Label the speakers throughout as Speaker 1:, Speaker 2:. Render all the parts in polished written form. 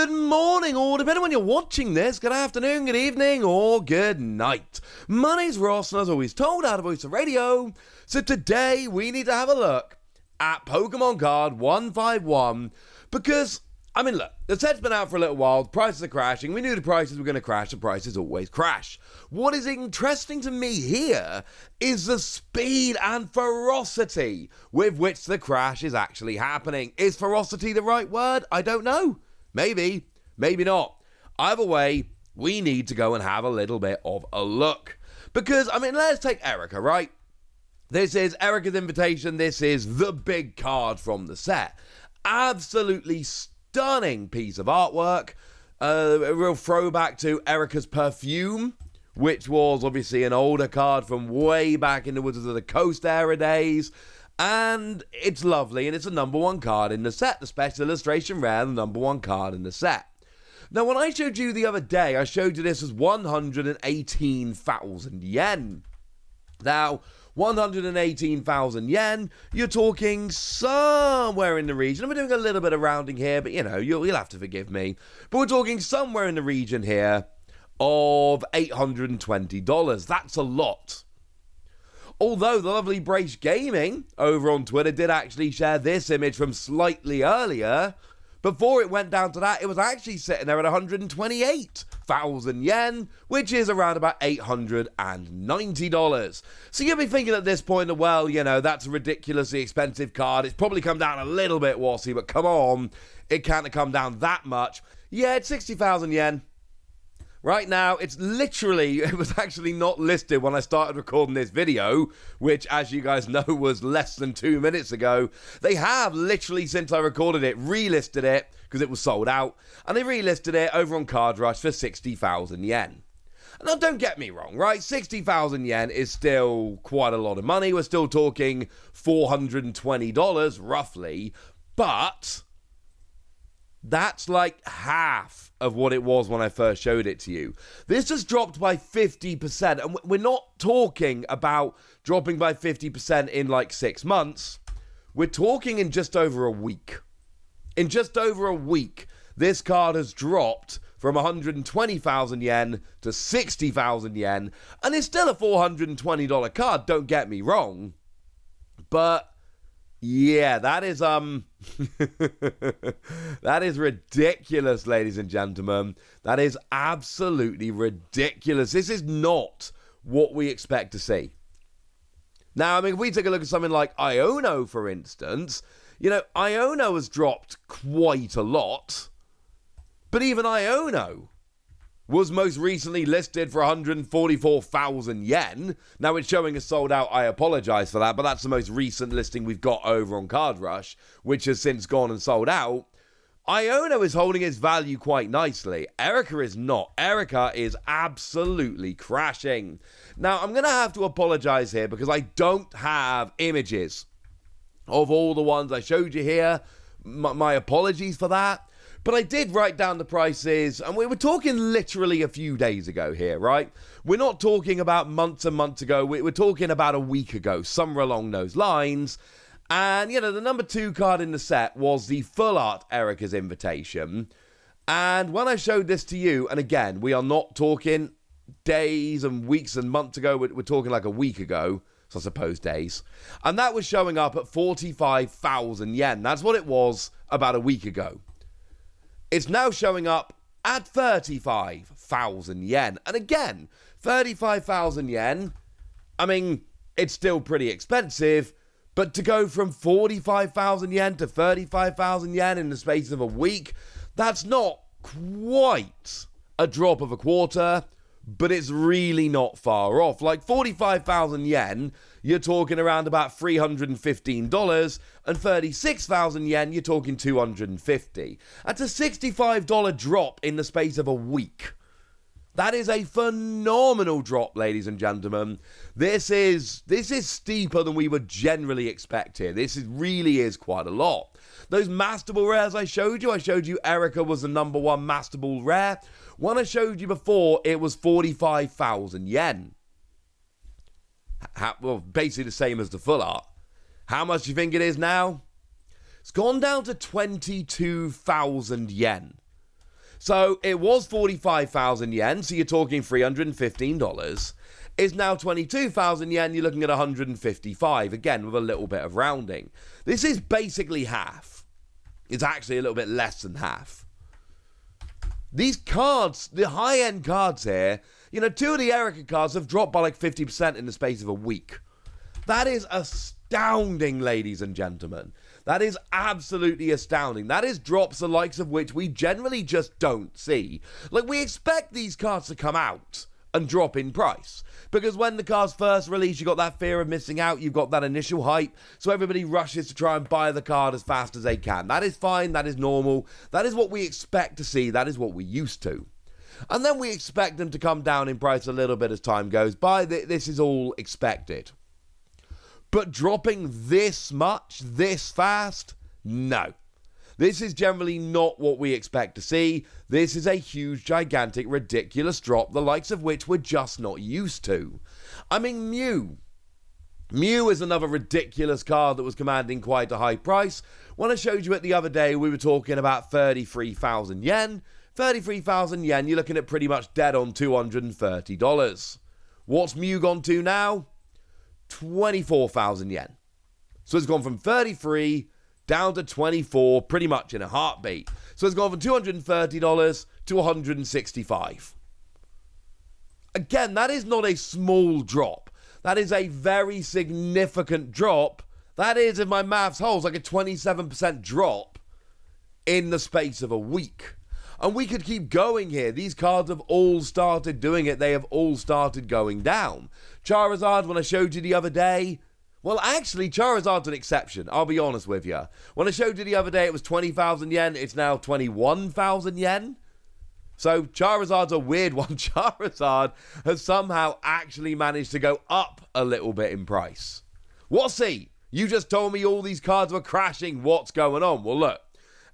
Speaker 1: Good morning, or depending on when you're watching this, good afternoon, good evening, or good night. My name's Ross, and as always told, out of Voice of Radio. So today, we need to have a look at Pokémon Card 151, because, I mean, look, the set's been out for a little while, the prices are crashing, we knew the prices were going to crash, the prices always crash. What is interesting to me here is the speed and ferocity with which the crash is actually happening. Is ferocity the right word? I don't know. Maybe, maybe not. Either way, we need to go and have a little bit of a look. Because, I mean, let's take Erika, right? This is Erika's invitation. This is the big card from the set. Absolutely stunning piece of artwork. A real throwback to Erika's Perfume, which was obviously an older card from way back in the Wizards of the Coast era days. And it's lovely, and it's a number one card in the set. The special illustration rare, the number one card in the set. Now, when I showed you the other day, I showed you this as 118,000 yen. Now, 118,000 yen, you're talking somewhere in the region. I'm doing a little bit of rounding here, but, you know, you'll have to forgive me. But we're talking somewhere in the region here of $820. That's a lot. Although the lovely Brace Gaming over on Twitter did actually share this image from slightly earlier, before it went down to that, it was actually sitting there at 128,000 yen, which is around about $890. So you'll be thinking at this point, well, you know, that's a ridiculously expensive card. It's probably come down a little bit, Wassy, but come on, it can't have come down that much. Yeah, it's 60,000 yen. Right now, it's literally, it was actually not listed when I started recording this video, which, as you guys know, was less than 2 minutes ago. They have literally, since I recorded it, relisted it, because it was sold out, and they relisted it over on Card Rush for 60,000 yen. Now, don't get me wrong, right? 60,000 yen is still quite a lot of money. We're still talking $420, roughly, but that's like half of what it was when I first showed it to you. This has dropped by 50%, and we're not talking about dropping by 50% in like 6 months. We're talking in just over a week. In just over a week, this card has dropped from 120,000 yen to 60,000 yen, and it's still a $420 card, don't get me wrong. But yeah, that is that is ridiculous, ladies and gentlemen. That is absolutely ridiculous. This is not what we expect to see. Now, I mean, if we take a look at something like Iono, for instance, you know, Iono has dropped quite a lot, but even Iono was most recently listed for 144,000 yen. Now, it's showing as sold out. I apologize for that, but that's the most recent listing we've got over on Card Rush, which has since gone and sold out. Iono is holding its value quite nicely. Erika is not. Erika is absolutely crashing. Now, I'm going to have to apologize here because I don't have images of all the ones I showed you here. My apologies for that. But I did write down the prices, and we were talking literally a few days ago here, right? We're not talking about months and months ago. We're talking about a week ago, somewhere along those lines. And, you know, the number 2 card in the set was the full art Erika's Invitation. And when I showed this to you, and again, we are not talking days and weeks and months ago. We're talking like a week ago. So I suppose days. And that was showing up at 45,000 yen. That's what it was about a week ago. It's now showing up at 35,000 yen. And again, 35,000 yen, I mean, it's still pretty expensive, but to go from 45,000 yen to 35,000 yen in the space of a week, that's not quite a drop of a quarter, but it's really not far off. Like 45,000 yen, you're talking around about $315, and 36,000 yen, you're talking $250. That's a $65 drop in the space of a week. That is a phenomenal drop, ladies and gentlemen. This is steeper than we would generally expect here. Really is quite a lot. Those Master Ball rares I showed you Erika was the number 1 Master Ball rare. When I showed you before, it was 45,000 yen. Well, basically the same as the full art. How much do you think it is now? It's gone down to 22,000 yen. So it was 45,000 yen, so you're talking $315. Is now 22,000 yen, you're looking at 155, again with a little bit of rounding. This is basically half. It's actually a little bit less than half. These cards, the high-end cards here, you know, 2 of the Erika cards have dropped by like 50% in the space of a week. That is astounding, ladies and gentlemen. That is absolutely astounding. That is drops the likes of which we generally just don't see. Like, we expect these cards to come out and drop in price, because when the cards first release, you got that fear of missing out, you've got that initial hype, so everybody rushes to try and buy the card as fast as they can. That is fine, that is normal, that is what we expect to see, that is what we're used to. And then we expect them to come down in price a little bit as time goes by. This is all expected. But dropping this much, this fast, no. This is generally not what we expect to see. This is a huge, gigantic, ridiculous drop, the likes of which we're just not used to. I mean, Mew. Mew is another ridiculous card that was commanding quite a high price. When I showed you it the other day, we were talking about 33,000 yen. 33,000 yen, you're looking at pretty much dead on $230. What's Mew gone to now? 24,000 yen. So it's gone from 33 down to 24 pretty much in a heartbeat. So it's gone from $230 to $165. Again, that is not a small drop. That is a very significant drop. That is, if my maths holds, like a 27% drop in the space of a week. And we could keep going here. These cards have all started doing it. They have all started going down. Charizard, when I showed you the other day, well, actually, Charizard's an exception. I'll be honest with you. When I showed you the other day, it was 20,000 yen. It's now 21,000 yen. So Charizard's a weird one. Charizard has somehow actually managed to go up a little bit in price. What's he? You just told me all these cards were crashing. What's going on? Well, look.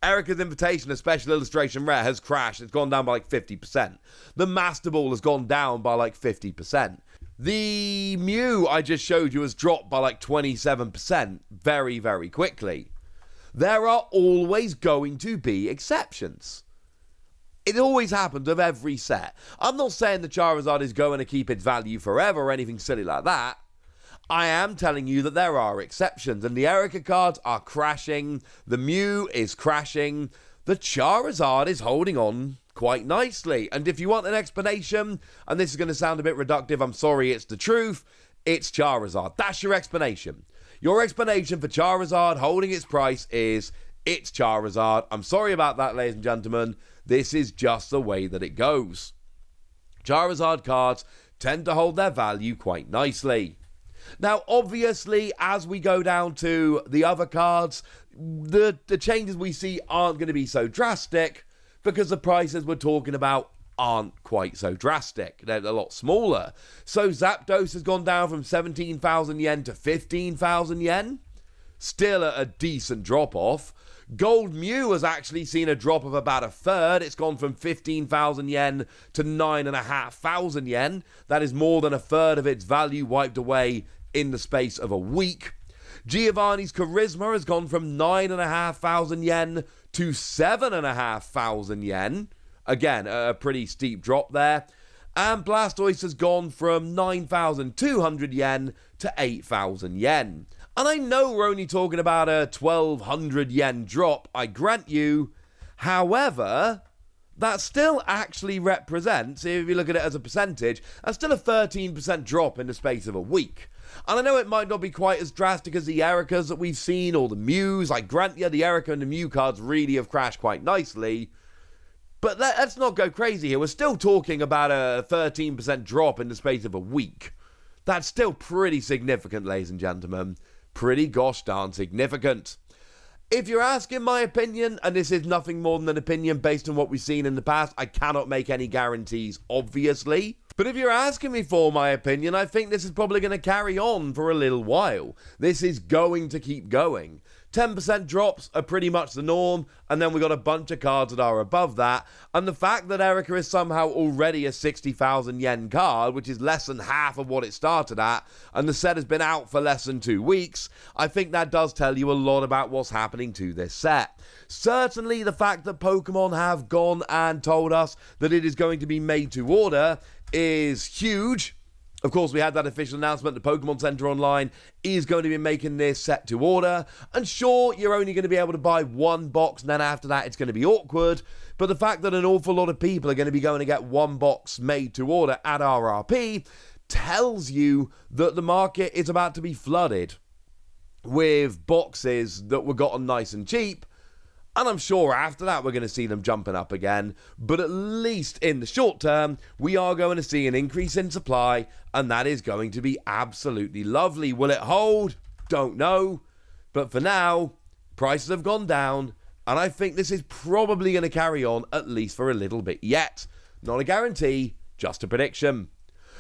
Speaker 1: Erika's Invitation, a special illustration rare, has crashed. It's gone down by like 50%. The Master Ball has gone down by like 50%. The Mew I just showed you has dropped by like 27% very, very quickly. There are always going to be exceptions. It always happens with every set. I'm not saying the Charizard is going to keep its value forever or anything silly like that. I am telling you that there are exceptions, and the Erika cards are crashing, the Mew is crashing, the Charizard is holding on quite nicely. And if you want an explanation, and this is going to sound a bit reductive, I'm sorry, it's the truth, it's Charizard. That's your explanation. Your explanation for Charizard holding its price is, it's Charizard. I'm sorry about that, ladies and gentlemen. This is just the way that it goes. Charizard cards tend to hold their value quite nicely. Now, obviously, as we go down to the other cards, the changes we see aren't going to be so drastic because the prices we're talking about aren't quite so drastic. They're a lot smaller. So Zapdos has gone down from 17,000 yen to 15,000 yen. Still a decent drop-off. Gold Mew has actually seen a drop of about a third. It's gone from 15,000 yen to 9,500 yen. That is more than a third of its value wiped away in the space of a week. Giovanni's Charisma has gone from 9,500 yen to 7,500 yen. Again, a pretty steep drop there. And Blastoise has gone from 9,200 yen to 8,000 yen. And I know we're only talking about a 1,200 yen drop, I grant you. However, that still actually represents, if you look at it as a percentage, that's still a 13% drop in the space of a week. And I know it might not be quite as drastic as the Erikas that we've seen, or the Mews. I grant you, the Erika and the Mew cards really have crashed quite nicely. But let's not go crazy here. We're still talking about a 13% drop in the space of a week. That's still pretty significant, ladies and gentlemen. Pretty gosh darn significant. If you're asking my opinion, and this is nothing more than an opinion based on what we've seen in the past, I cannot make any guarantees, obviously. But if you're asking me for my opinion, I think this is probably going to carry on for a little while. This is going to keep going. 10% drops are pretty much the norm, and then we got a bunch of cards that are above that. And the fact that Erika is somehow already a 60,000 yen card, which is less than half of what it started at, and the set has been out for less than 2 weeks, I think that does tell you a lot about what's happening to this set. Certainly the fact that Pokemon have gone and told us that it is going to be made to order is huge. Of course, we had that official announcement that Pokemon Center Online is going to be making this set to order. And sure, you're only going to be able to buy one box, and then after that, it's going to be awkward. But the fact that an awful lot of people are going to be going to get one box made to order at RRP tells you that the market is about to be flooded with boxes that were gotten nice and cheap. And I'm sure after that we're going to see them jumping up again. But at least in the short term, we are going to see an increase in supply, and that is going to be absolutely lovely. Will it hold? Don't know. But for now, prices have gone down, and I think this is probably going to carry on at least for a little bit yet. Not a guarantee, just a prediction.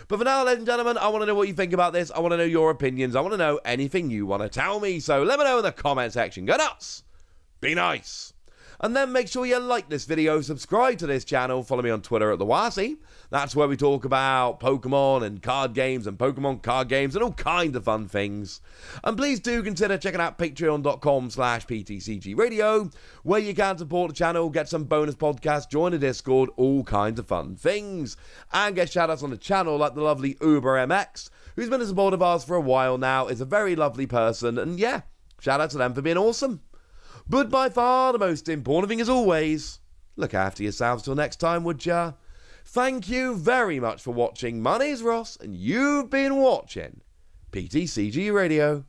Speaker 1: But for now, ladies and gentlemen, I want to know what you think about this. I want to know your opinions. I want to know anything you want to tell me. So let me know in the comment section. Go nuts! Be nice. And then make sure you like this video, subscribe to this channel, follow me on Twitter at TheWasi. That's where we talk about Pokemon and card games and Pokemon card games and all kinds of fun things. And please do consider checking out patreon.com/PTCG Radio, where you can support the channel, get some bonus podcasts, join the Discord, all kinds of fun things. And get shoutouts on the channel like the lovely Uber MX, who's been a supporter of ours for a while now, is a very lovely person, and yeah, shout out to them for being awesome. But by far the most important thing, as always, look after yourselves till next time, would ya? Thank you very much for watching. My name's Ross, and you've been watching PTCG Radio.